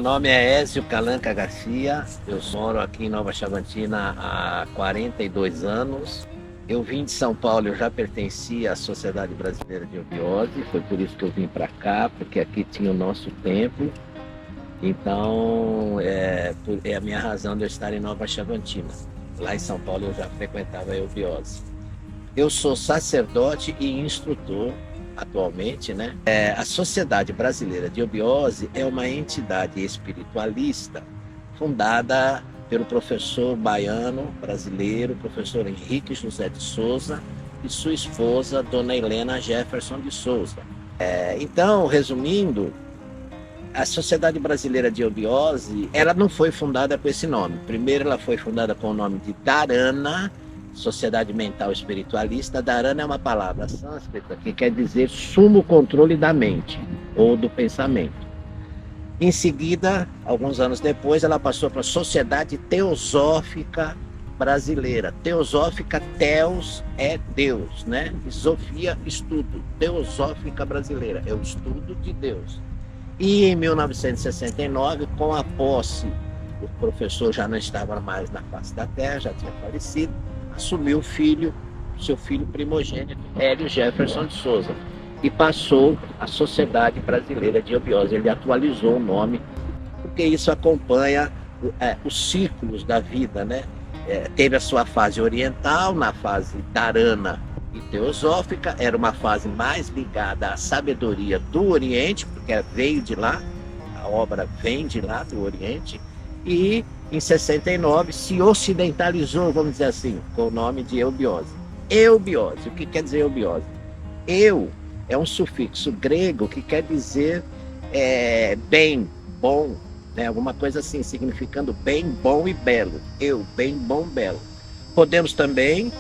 Meu nome é Ézio Calanca Garcia, eu moro aqui em Nova Chavantina há 42 anos. Eu vim de São Paulo, eu já pertencia à Sociedade Brasileira de Obiose, foi por isso que eu vim para cá, porque aqui tinha o nosso templo. Então, é a minha razão de eu estar em Nova Chavantina. Lá em São Paulo eu já frequentava a Eubiose. Eu sou sacerdote e instrutor atualmente, né? A Sociedade Brasileira de Eubiose é uma entidade espiritualista fundada pelo professor baiano brasileiro, professor Henrique José de Souza, e sua esposa, dona Helena Jefferson de Souza. Então, resumindo, a Sociedade Brasileira de Eubiose, ela não foi fundada com esse nome. Primeiro, ela foi fundada com o nome de Dharana, Sociedade Mental Espiritualista. Dharana é uma palavra sânscrita que quer dizer sumo controle da mente ou do pensamento. Em seguida, alguns anos depois, ela passou para a Sociedade Teosófica Brasileira. Teosófica, Teos é Deus, né? E Sofia, estudo. Teosófica Brasileira é o estudo de Deus. E em 1969, com a posse, o professor já não estava mais na face da Terra, já tinha falecido, assumiu seu filho primogênito, Hélio Jefferson de Souza, e passou a Sociedade Brasileira de Eubiose. Ele atualizou o nome, porque isso acompanha os ciclos da vida, né? Teve a sua fase oriental, na fase dharana e teosófica, era uma fase mais ligada à sabedoria do Oriente, porque veio de lá, a obra vem de lá, do Oriente, e em 69 se ocidentalizou, vamos dizer assim, com o nome de Eubiose. Eubiose, o que quer dizer Eubiose? Eu é um sufixo grego que quer dizer bem, bom, né? Alguma coisa assim, significando bem, bom e belo. Eu, bem, bom, belo. Podemos também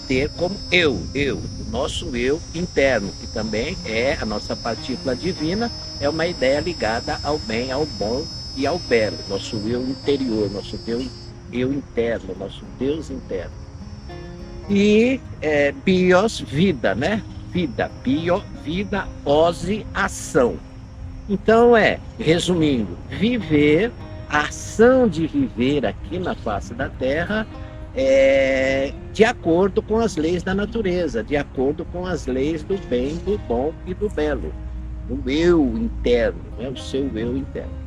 ter como o nosso eu interno, que também é a nossa partícula divina, é uma ideia ligada ao bem, ao bom e ao belo, nosso eu interior, nosso eu interno, nosso Deus interno. E bios, vida, né? Vida, bio, vida, ose, ação. Então resumindo, viver, a ação de viver aqui na face da Terra de acordo com as leis da natureza, de acordo com as leis do bem, do bom e do belo. O eu interno, o seu eu interno.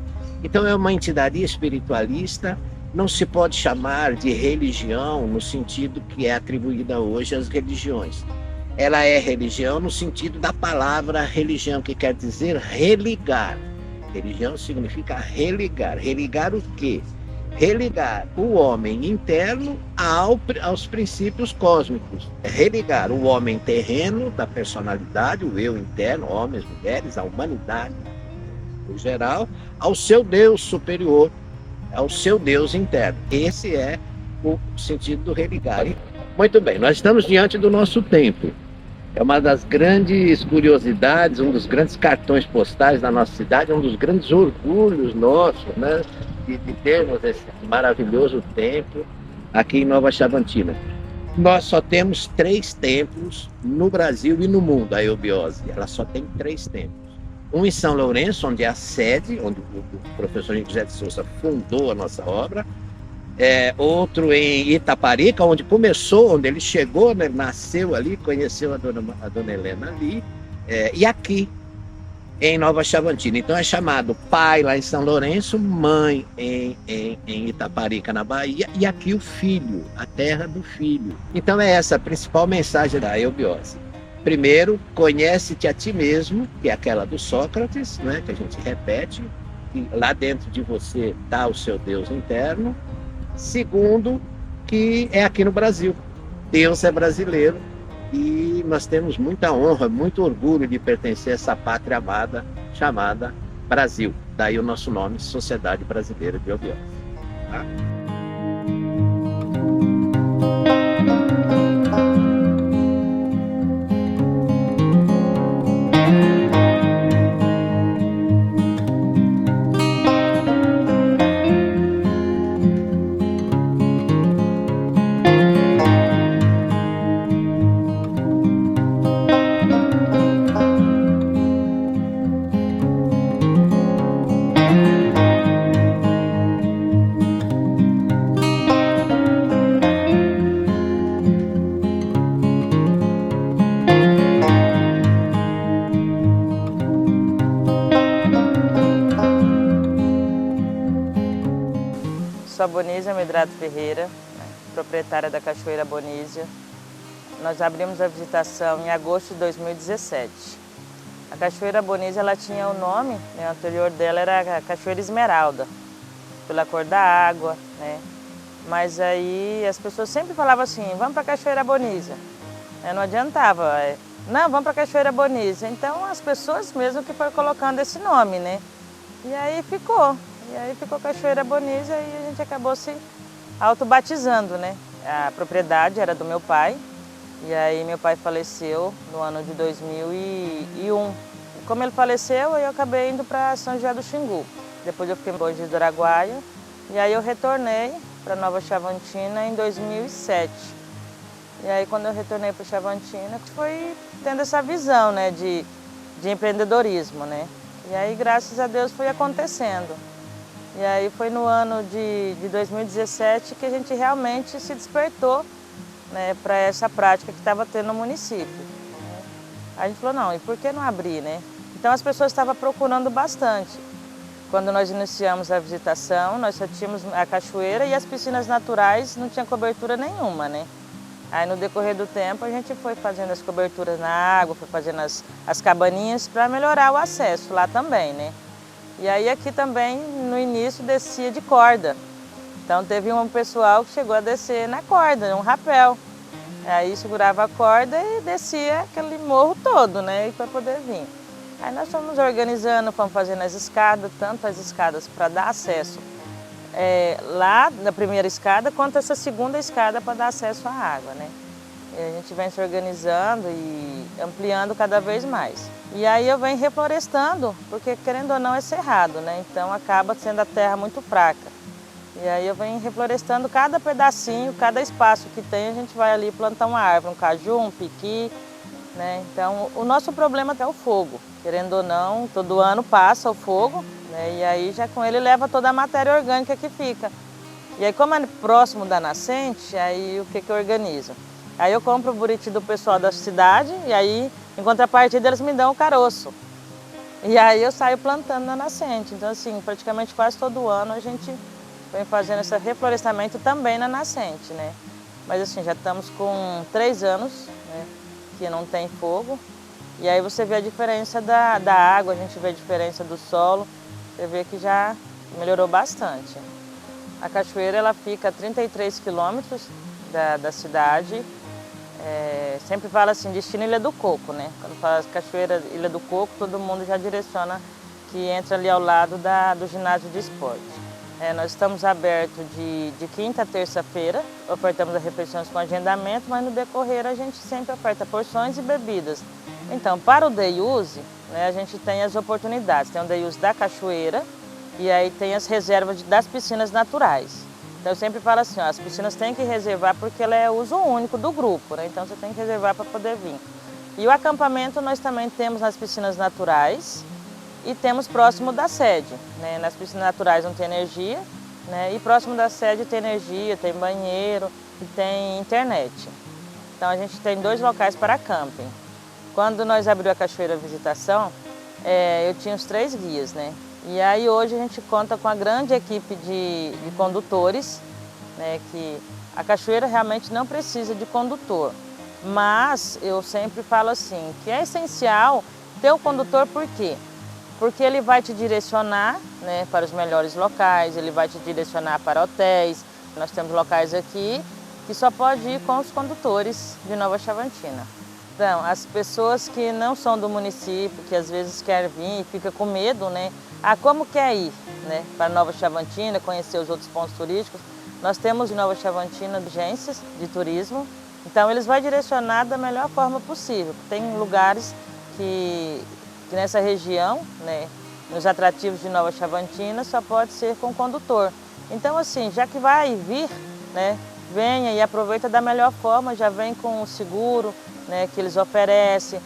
Então é uma entidade espiritualista, não se pode chamar de religião no sentido que é atribuída hoje às religiões. Ela é religião no sentido da palavra religião, que quer dizer religar. Religião significa religar. Religar o quê? Religar o homem interno aos princípios cósmicos. Religar o homem terreno da personalidade, o eu interno, homens, mulheres, a humanidade no geral, ao seu Deus superior, ao seu Deus interno. Esse é o sentido do religar. Muito bem, nós estamos diante do nosso tempo. É uma das grandes curiosidades, um dos grandes cartões postais da nossa cidade, um dos grandes orgulhos nossos, né, de termos esse maravilhoso templo aqui em Nova Chavantina. Nós só temos 3 templos no Brasil e no mundo, a Eubiose. Ela só tem 3 templos. Um em São Lourenço, onde é a sede, onde o professor Henrique José de Souza fundou a nossa obra. Outro em Itaparica, onde começou, onde ele chegou, né, nasceu ali, conheceu a dona Helena ali, e aqui em Nova Chavantina. Então é chamado pai lá em São Lourenço, mãe em Itaparica, na Bahia, e aqui o filho, a terra do filho. Então é essa a principal mensagem da Eubiose. Primeiro, conhece-te a ti mesmo, que é aquela do Sócrates, né, que a gente repete, e lá dentro de você está o seu Deus interno. Segundo, que é aqui no Brasil. Deus é brasileiro e nós temos muita honra, muito orgulho de pertencer a essa pátria amada chamada Brasil. Daí o nosso nome, Sociedade Brasileira de Eubiose. Tá? Medrado Ferreira, né, proprietária da Cachoeira Bonísia. Nós abrimos a visitação em agosto de 2017. A Cachoeira Bonísia, ela tinha o nome, né, o anterior dela era a Cachoeira Esmeralda, pela cor da água, né? Mas aí as pessoas sempre falavam assim, vamos para a Cachoeira Bonísia. Não adiantava, não, vamos para a Cachoeira Bonísia. Então as pessoas mesmo que foram colocando esse nome, né? E aí ficou Cachoeira Bonísia e a gente acabou se autobatizando, né? A propriedade era do meu pai, e aí meu pai faleceu no ano de 2001. E como ele faleceu, eu acabei indo para São José do Xingu. Depois eu fiquei em Mogi do Araguaia, e aí eu retornei para Nova Chavantina em 2007. E aí quando eu retornei para Chavantina, foi tendo essa visão, né, de empreendedorismo, né? E aí graças a Deus foi acontecendo. E aí foi no ano de 2017 que a gente realmente se despertou, né, para essa prática que estava tendo no município. A gente falou, não, e por que não abrir, né? Então as pessoas estavam procurando bastante. Quando nós iniciamos a visitação, nós só tínhamos a cachoeira e as piscinas naturais, não tinha cobertura nenhuma, né? Aí no decorrer do tempo a gente foi fazendo as coberturas na água, foi fazendo as cabaninhas para melhorar o acesso lá também, né? E aí aqui também no início descia de corda. Então teve um pessoal que chegou a descer na corda, um rapel. Aí segurava a corda e descia aquele morro todo, né? Para poder vir. Aí nós fomos organizando, fomos fazendo as escadas, tanto as escadas para dar acesso lá na primeira escada, quanto essa segunda escada para dar acesso à água, né? E a gente vem se organizando e ampliando cada vez mais. E aí eu venho reflorestando, porque querendo ou não é cerrado, né? Então acaba sendo a terra muito fraca. E aí eu venho reflorestando cada pedacinho, cada espaço que tem, a gente vai ali plantar uma árvore, um caju, um piqui, né? Então o nosso problema é o fogo. Querendo ou não, todo ano passa o fogo, né? E aí já com ele leva toda a matéria orgânica que fica. E aí como é próximo da nascente, aí o que eu organizo? Aí eu compro o buriti do pessoal da cidade e aí, em contrapartida, eles me dão o caroço. E aí eu saio plantando na nascente. Então assim, praticamente quase todo ano a gente vem fazendo esse reflorestamento também na nascente, né? Mas assim, já estamos com 3 anos, né, que não tem fogo. E aí você vê a diferença da água, a gente vê a diferença do solo, você vê que já melhorou bastante. A cachoeira ela fica a 33 quilômetros da cidade. Sempre fala assim, destino Ilha do Coco, né? Quando fala cachoeira Ilha do Coco, todo mundo já direciona que entra ali ao lado do ginásio de esporte. Nós estamos abertos de quinta a terça-feira, ofertamos as refeições com agendamento, mas no decorrer a gente sempre oferta porções e bebidas. Então, para o day use, né, a gente tem as oportunidades. Tem o day use da cachoeira e aí tem as reservas das piscinas naturais. Então eu sempre falo assim, ó, as piscinas tem que reservar porque ela é uso único do grupo, né? Então você tem que reservar para poder vir. E o acampamento nós também temos nas piscinas naturais e temos próximo da sede, né? Nas piscinas naturais não tem energia, né? E próximo da sede tem energia, tem banheiro e tem internet. Então a gente tem 2 locais para camping. Quando nós abrimos a Cachoeira Visitação, eu tinha os 3 guias, né? E aí hoje a gente conta com a grande equipe de condutores, né? Que a cachoeira realmente não precisa de condutor. Mas eu sempre falo assim, que é essencial ter o condutor, por quê? Porque ele vai te direcionar, né, para os melhores locais, ele vai te direcionar para hotéis. Nós temos locais aqui que só pode ir com os condutores de Nova Chavantina. Então, as pessoas que não são do município, que às vezes querem vir e ficam com medo, né? Como quer ir, né, para Nova Chavantina, conhecer os outros pontos turísticos? Nós temos em Nova Chavantina agências de turismo, então eles vão direcionar da melhor forma possível. Tem lugares que nessa região, né, nos atrativos de Nova Chavantina, só pode ser com condutor. Então assim, já que vai vir, né, venha e aproveita da melhor forma, já vem com o seguro, né, que eles oferecem,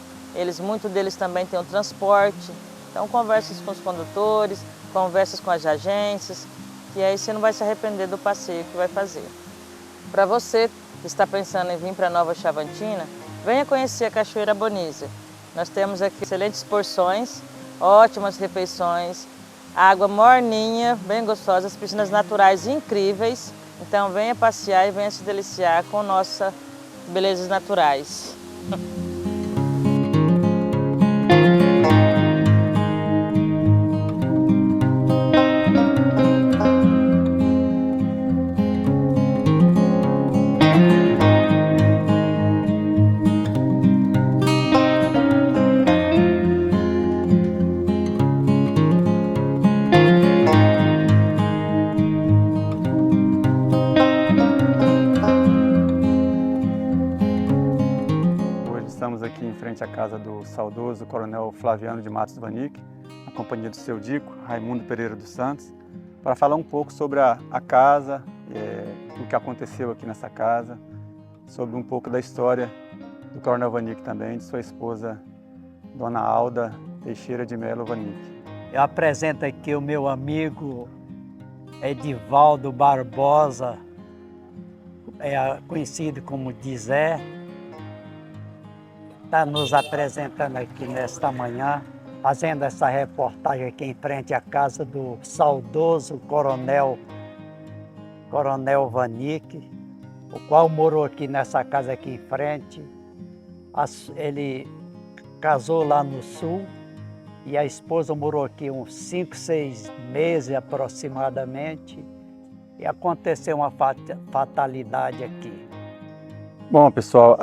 muitos deles também têm o transporte. Então conversas com os condutores, conversas com as agências, e aí você não vai se arrepender do passeio que vai fazer. Para você que está pensando em vir para Nova Chavantina, venha conhecer a Cachoeira Bonísia. Nós temos aqui excelentes porções, ótimas refeições, água morninha, bem gostosa, as piscinas naturais incríveis. Então venha passear e venha se deliciar com nossas belezas naturais. Estamos aqui em frente à casa do saudoso Coronel Flaviano de Matos Vanik, na companhia do seu Dico, Raimundo Pereira dos Santos, para falar um pouco sobre a casa, o que aconteceu aqui nessa casa, sobre um pouco da história do Coronel Vanik também, de sua esposa, Dona Alda Teixeira de Melo Vanik. Eu apresento aqui o meu amigo Edivaldo Barbosa, conhecido como Dizé. Está nos apresentando aqui nesta manhã, fazendo essa reportagem aqui em frente à casa do saudoso Coronel Vanik, o qual morou aqui nessa casa aqui em frente. Ele casou lá no sul e a esposa morou aqui uns 5, 6 meses aproximadamente, e aconteceu uma fatalidade aqui. Bom, pessoal,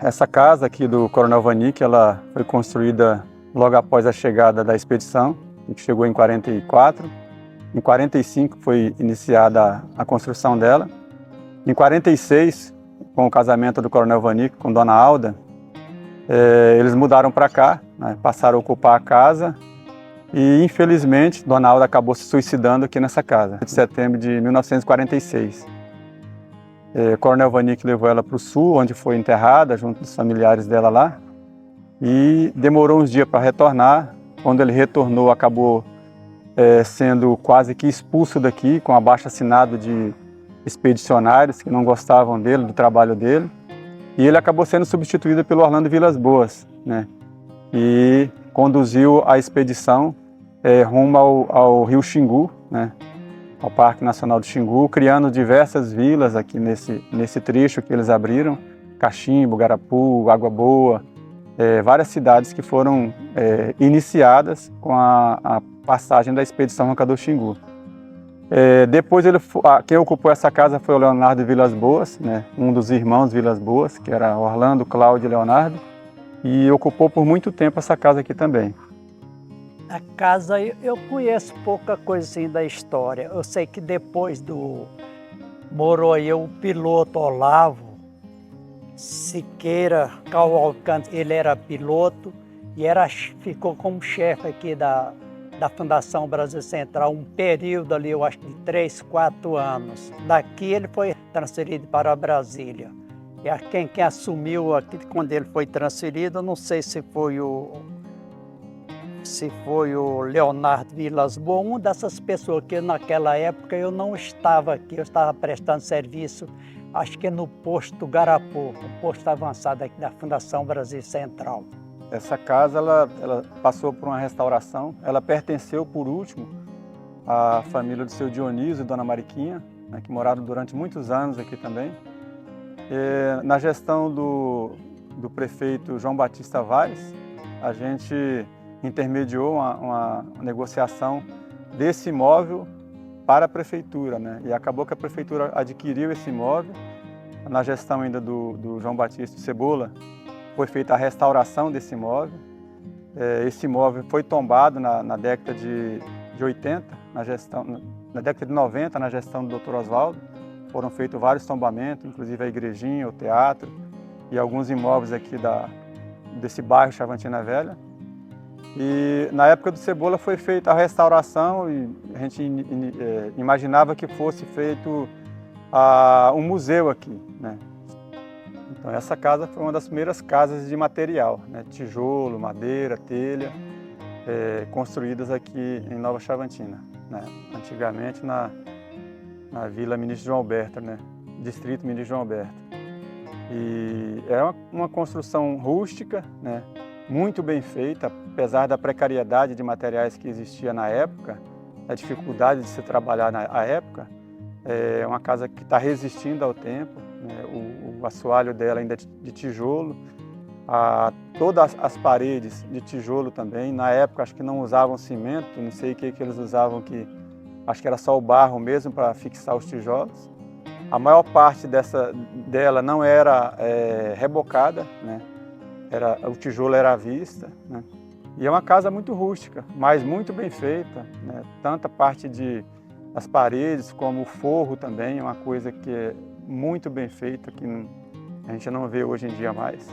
essa casa aqui do Coronel Vanik, ela foi construída logo após a chegada da expedição, que chegou em 44. Em 45 foi iniciada a construção dela. Em 46, com o casamento do Coronel Vanik com Dona Alda, eles mudaram para cá, né, passaram a ocupar a casa e, infelizmente, Dona Alda acabou se suicidando aqui nessa casa, de setembro de 1946. O Coronel Vanik levou ela para o sul, onde foi enterrada, junto dos familiares dela lá, e demorou uns dias para retornar. Quando ele retornou, acabou sendo quase que expulso daqui, com abaixo-assinado de expedicionários que não gostavam dele, do trabalho dele, e ele acabou sendo substituído pelo Orlando Vilas Boas, né? E conduziu a expedição rumo ao Rio Xingu, né? Ao Parque Nacional do Xingu, criando diversas vilas aqui nesse trecho que eles abriram, Cachimbo, Garapu, Água Boa, várias cidades que foram iniciadas com a passagem da expedição Roncador Xingu. Depois quem ocupou essa casa foi o Leonardo Vilas Boas, né, um dos irmãos Vilas Boas, que era Orlando, Cláudio e Leonardo, e ocupou por muito tempo essa casa aqui também. A casa, eu conheço pouca coisa assim da história. Eu sei que depois morou aí o piloto Olavo Siqueira Cavalcante, ele era piloto e ficou como chefe aqui da Fundação Brasil Central um período ali, eu acho, de 3, 4 anos. Daqui ele foi transferido para Brasília. E quem assumiu aqui quando ele foi transferido, eu não sei se foi o Leonardo Vilas Boas, uma dessas pessoas que naquela época eu não estava aqui, eu estava prestando serviço, acho que no posto Garapu, o posto avançado aqui da Fundação Brasil Central. Essa casa ela passou por uma restauração, ela pertenceu por último à família do seu Dionísio e Dona Mariquinha, né, que moraram durante muitos anos aqui também. Na gestão do prefeito João Batista Valles, a gente intermediou uma negociação desse imóvel para a prefeitura, né? E acabou que a prefeitura adquiriu esse imóvel. Na gestão ainda do João Batista Cebola, foi feita a restauração desse imóvel. Esse imóvel foi tombado na década de 80, na década de 90, na gestão do Dr. Oswaldo. Foram feitos vários tombamentos, inclusive a igrejinha, o teatro e alguns imóveis aqui desse bairro Chavantina Velha. E na época do Cebola foi feita a restauração e a gente imaginava que fosse feito um museu aqui, né? Então essa casa foi uma das primeiras casas de material, né? Tijolo, madeira, telha, construídas aqui em Nova Chavantina, né? Antigamente na Vila Ministro João Alberto, né? Distrito Ministro João Alberto. E é uma construção rústica, né? Muito bem feita, apesar da precariedade de materiais que existia na época, a dificuldade de se trabalhar na época, É uma casa que está resistindo ao tempo, né? O assoalho dela ainda é de tijolo, todas as paredes de tijolo também. Na época acho que não usavam cimento, não sei o que eles usavam, que acho que era só o barro mesmo para fixar os tijolos. A maior parte dela não era rebocada, né? O tijolo era à vista, né? E é uma casa muito rústica, mas muito bem feita, né? Tanto a parte das paredes como o forro também é uma coisa que é muito bem feita, que a gente não vê hoje em dia mais,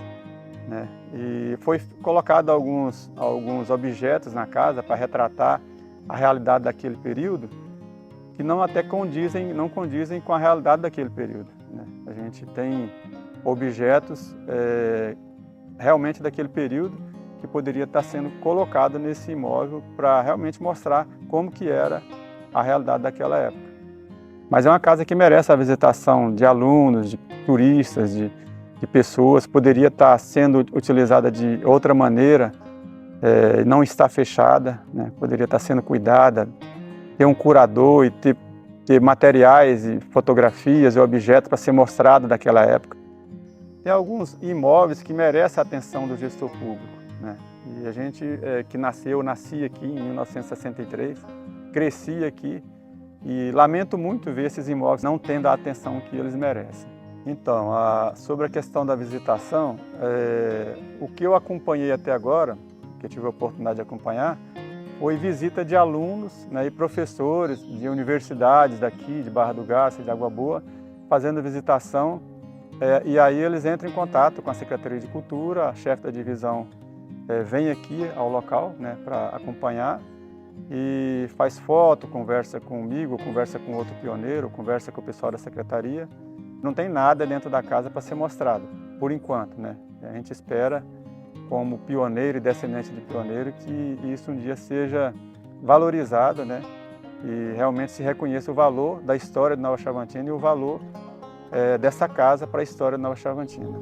né? E foi colocado alguns objetos na casa para retratar a realidade daquele período, que não condizem com a realidade daquele período, né? A gente tem objetos realmente daquele período que poderia estar sendo colocado nesse imóvel para realmente mostrar como que era a realidade daquela época. Mas é uma casa que merece a visitação de alunos, de turistas, de pessoas. Poderia estar sendo utilizada de outra maneira, não está fechada, né? Poderia estar sendo cuidada, ter um curador e ter materiais e fotografias e objetos para ser mostrado daquela época. Tem alguns imóveis que merecem a atenção do gestor público, né? E a gente que nasci aqui em 1963, cresci aqui e lamento muito ver esses imóveis não tendo a atenção que eles merecem. Então, sobre a questão da visitação, o que eu acompanhei até agora, que eu tive a oportunidade de acompanhar, foi visita de alunos, né, e professores de universidades daqui, de Barra do Garça, de Água Boa, fazendo visitação. E aí eles entram em contato com a Secretaria de Cultura, a chefe da divisão vem aqui ao local, né, para acompanhar e faz foto, conversa comigo, conversa com outro pioneiro, conversa com o pessoal da secretaria. Não tem nada dentro da casa para ser mostrado, por enquanto, né? A gente espera, como pioneiro e descendente de pioneiro, que isso um dia seja valorizado, né? E realmente se reconheça o valor da história de Nova Chavantina e o valor dessa casa para a história de Nova Chavantina.